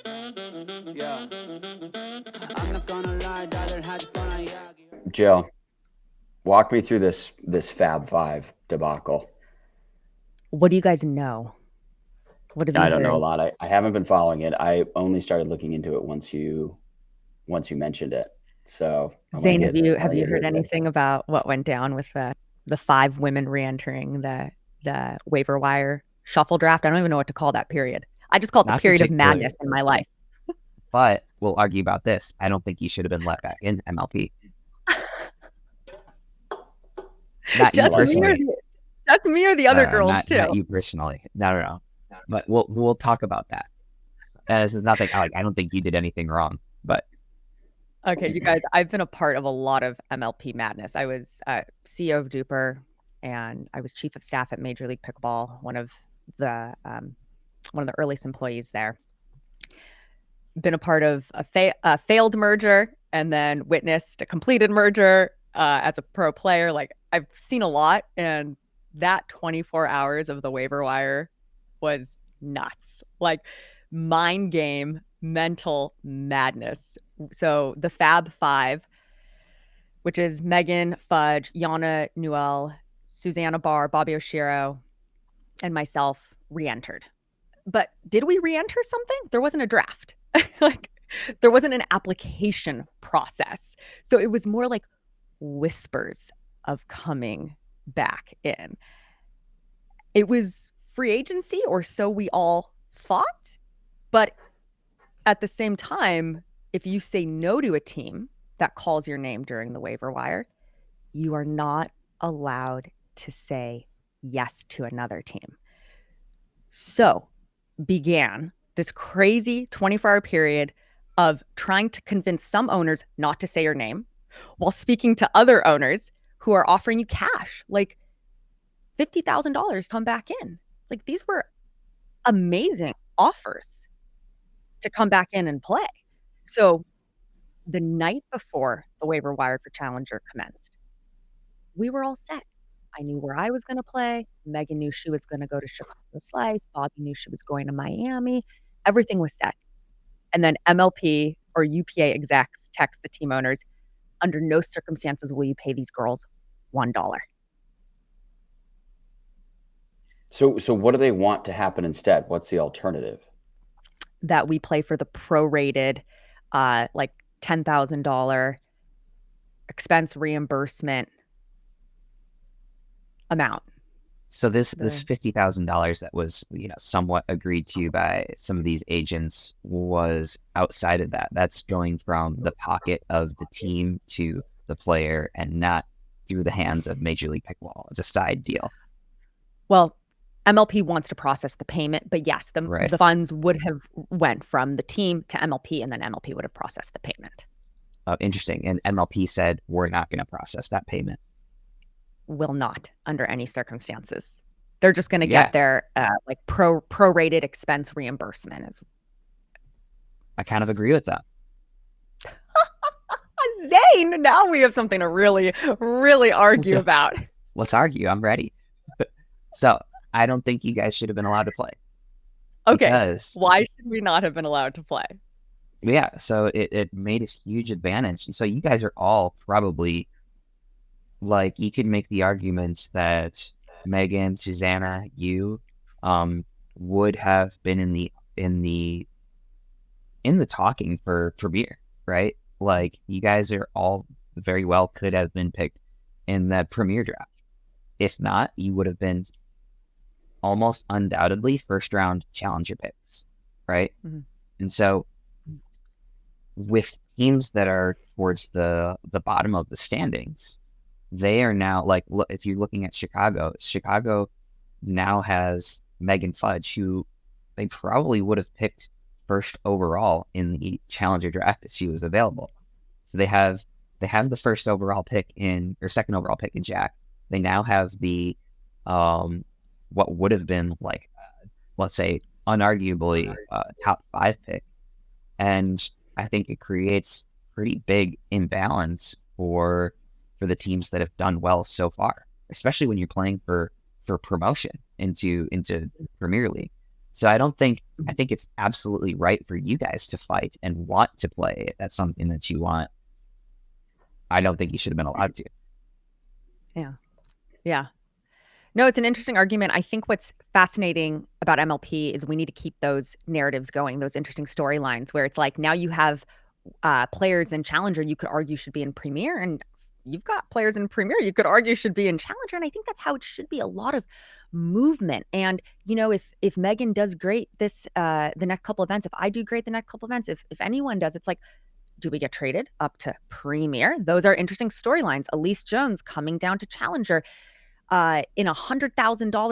Yeah. I'm not gonna lie, dollar has gonna yagi. Jill, walk me through this Fab Five debacle. What do you guys know? What have I you don't know a heard? lot. I haven't been following it. I only started looking into it once you mentioned it. So I want to Zane, get I have want to you get heard here today. anything about what went down with the five women re-entering the waiver wire shuffle draft? I don't even know what to call that period. I just call it the Not period of particularly, madness in my life. but we'll argue about this. I don't think you should have been let back in MLP. Not you just like me or personally. just me or the other girls too. Not you personally. No. But we'll talk about that. This is nothing. I don't think you did anything wrong. But Okay, you guys, I've been a part of a lot of MLP madness. I was CEO of Duper, and I was chief of staff at Major League Pickleball, one of the earliest employees there. Been a part of a failed merger, and then witnessed a completed merger as a pro player. Like, I've seen a lot, and that 24 hours of the waiver wire was nuts. Like, mind game, mental madness. So the Fab Five, which is Megan, Fudge, Yana Newell, Susanna Barr, Bobby Oshiro, and myself, re-entered. But did we re-enter something? There wasn't a draft. Like, there wasn't an application process. So it was more like whispers of coming back in. It was free agency, or so we all thought. But at the same time, if you say no to a team that calls your name during the waiver wire, you are not allowed to say yes to another team. So began this crazy 24-hour period of trying to convince some owners not to say your name while speaking to other owners who are offering you cash, like $50,000 to come back in. Like, these were amazing offers to come back in and play. So the night before the waiver wire for Challenger commenced, we were all set. I knew where I was going to play. Megan knew she was going to go to Chicago Slice. Bobby knew she was going to Miami. Everything was set. And then MLP or UPA execs text the team owners, under no circumstances will you pay these girls $1. So what do they want to happen instead? What's the alternative? That we play for the prorated, like $10,000 expense reimbursement amount. so this $50,000 that was somewhat agreed to by some of these agents was outside of that. That's going from the pocket of the team to the player and not through the hands of Major League Pickleball. It's a side deal. Well, MLP wants to process the payment, but yes, Right. the funds would have went from the team to MLP, and then MLP would have processed the payment. Interesting. And MLP said, we're not going to process that payment. Will not, under any circumstances. They're just going to Yeah. get their like prorated expense reimbursement. I kind of agree with that. Zane, now we have something to really, really argue about. Let's argue. I'm ready. So I don't think you guys should have been allowed to play. Okay. Because, why should we not have been allowed to play? yeah, so it made a huge advantage. So you guys are all probably, like, you could make the argument that Megan, Susanna, you would have been in the talking for Premier, right? Like, you guys are all very well could have been picked in that Premier draft. If not, you would have been almost undoubtedly first round challenger picks, right? Mm-hmm. And so with teams that are towards the bottom of the standings, they are now, like, if you're looking at Chicago now has Megan Fudge, who they probably would have picked first overall in the challenger draft if she was available. So they have the first overall pick or second overall pick in Jack. They now have the what would have been, like, let's say unarguably top 5 pick, and I think it creates pretty big imbalance for the teams that have done well so far, especially when you're playing for promotion into Premier League. So I think it's absolutely right for you guys to fight and want to play. If that's something that you want. I don't think you should have been allowed to. Yeah. No, it's an interesting argument. I think what's fascinating about MLP is we need to keep those narratives going, those interesting storylines where it's like now you have players in Challenger you could argue should be in Premier, and you've got players in Premier you could argue should be in Challenger. And I think that's how it should be, a lot of movement. And, if Megan does great the next couple events, if I do great the next couple events, if anyone does, it's like, do we get traded up to Premier? Those are interesting storylines. Elise Jones coming down to Challenger in a $100,000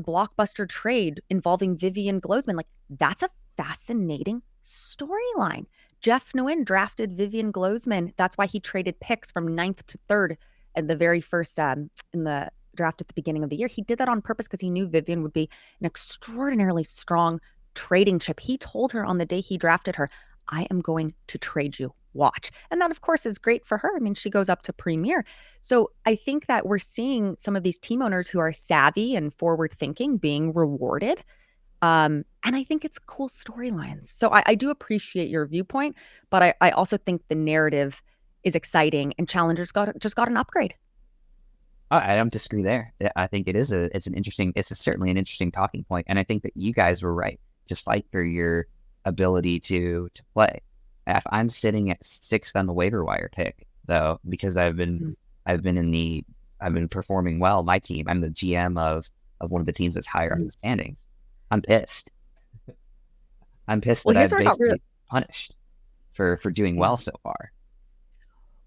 blockbuster trade involving Vivian Glozman. Like, that's a fascinating storyline. Jeff Nguyen drafted Vivian Glozman. That's why he traded picks from 9th to 3rd in the very first in the draft at the beginning of the year. He did that on purpose because he knew Vivian would be an extraordinarily strong trading chip. He told her on the day he drafted her, I am going to trade you. Watch. And that, of course, is great for her. I mean, she goes up to Premier. So I think that we're seeing some of these team owners who are savvy and forward thinking being rewarded. And I think it's cool storylines. So I do appreciate your viewpoint, but I also think the narrative is exciting, and Challengers just got an upgrade. I don't disagree there. I think it's certainly an interesting talking point. And I think that you guys were right to fight for your ability to play. If I'm sitting at 6th on the waiver wire pick, though, because I've been performing well, my team, I'm the GM of one of the teams that's higher on the standings. I'm pissed. I'm pissed that I've basically punished for doing well so far.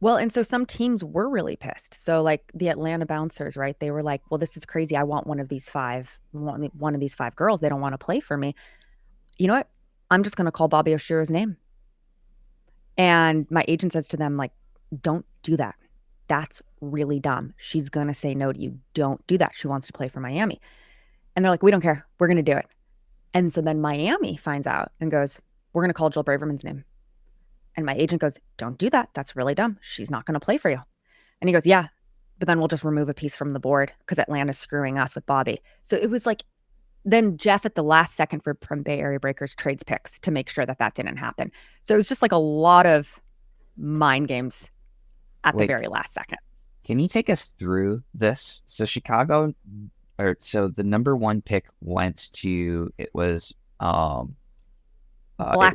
Well, and so some teams were really pissed. So like the Atlanta Bouncers, right? They were like, well, this is crazy. I want one of these five girls. They don't want to play for me. You know what? I'm just going to call Bobby Oshiro's name. And my agent says to them, like, don't do that. That's really dumb. She's going to say no to you. Don't do that. She wants to play for Miami. And they're like, we don't care. We're going to do it. And so then Miami finds out and goes, we're going to call Jill Braverman's name. And my agent goes, don't do that. That's really dumb. She's not going to play for you. And he goes, yeah, but then we'll just remove a piece from the board because Atlanta's screwing us with Bobby. So it was like, then Jeff at the last second from Bay Area Breakers trades picks to make sure that didn't happen. So it was just like a lot of mind games at the very last second. Can you take us through this? So so the number 1 pick went to, it was Black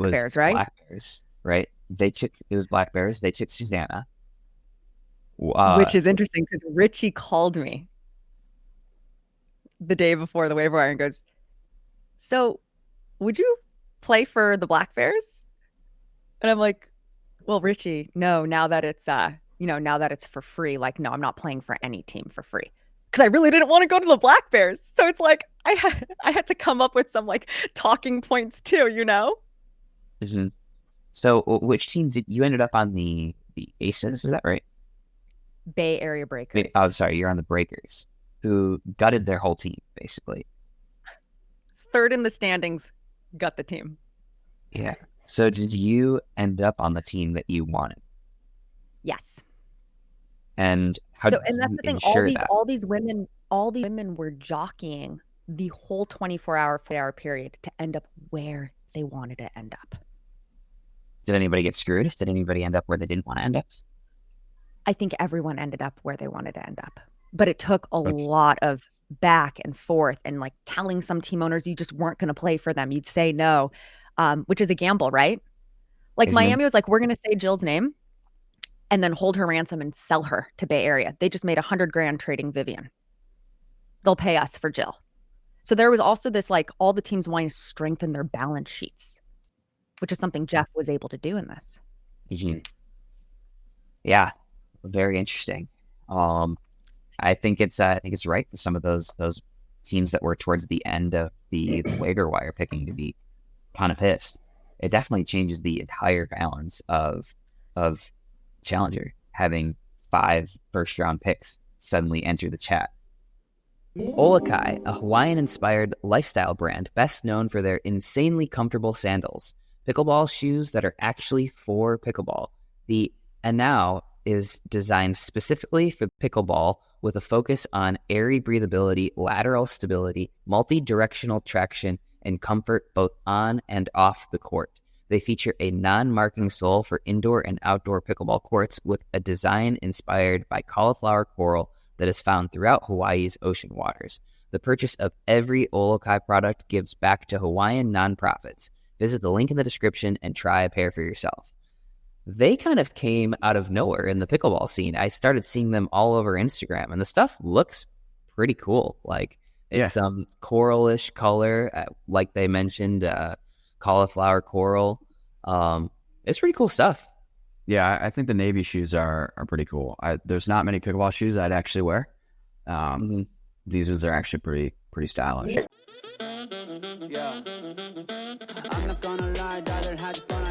Bears, right? Black Bears, right? It was Black Bears. They took Susanna. Which is interesting because Richie called me the day before the waiver wire and goes, so would you play for the Black Bears? And I'm like, well, Richie, no, now that it's for free, like, no, I'm not playing for any team for free. Because I really didn't want to go to the Black Bears. So it's like, I had to come up with some like talking points too, Mm-hmm. So which teams did you ended up on the Aces? Is that right? Bay Area Breakers. Oh, sorry. You're on the Breakers, who gutted their whole team, basically. 3rd in the standings, gut the team. Yeah. So did you end up on the team that you wanted? Yes. And how and that's the thing. All these women were jockeying the whole 24-hour period to end up where they wanted to end up. Did anybody get screwed? Did anybody end up where they didn't want to end up? I think everyone ended up where they wanted to end up. But it took a lot of back and forth and like telling some team owners you just weren't going to play for them. You'd say no, which is a gamble, right? Like Miami was like, we're going to say Jill's name and then hold her ransom and sell her to Bay Area. They just made $100,000 trading Vivian. They'll pay us for Jill. So there was also this, like, all the teams wanting to strengthen their balance sheets, which is something Jeff was able to do in this. Mm-hmm. Yeah, very interesting. I think it's right for some of those teams that were towards the end of the waiver wire picking to be kind of pissed. It definitely changes the entire balance of Challenger having 5 first-round picks suddenly enter the chat. OluKai, a Hawaiian-inspired lifestyle brand best known for their insanely comfortable sandals. Pickleball shoes that are actually for pickleball. The Anau is designed specifically for pickleball with a focus on airy breathability, lateral stability, multi-directional traction, and comfort both on and off the court. They feature a non-marking sole for indoor and outdoor pickleball courts with a design inspired by cauliflower coral that is found throughout Hawaii's ocean waters. The purchase of every OluKai product gives back to Hawaiian nonprofits. Visit the link in the description and try a pair for yourself. They kind of came out of nowhere in the pickleball scene. I started seeing them all over Instagram, and the stuff looks pretty cool. Like, it's some coralish color, like they mentioned, cauliflower coral. It's pretty cool stuff. Yeah, I think the navy shoes are pretty cool. There's not many pickleball shoes I'd actually wear. These ones are actually pretty stylish. Yeah. I'm not gonna lie, rather had fun.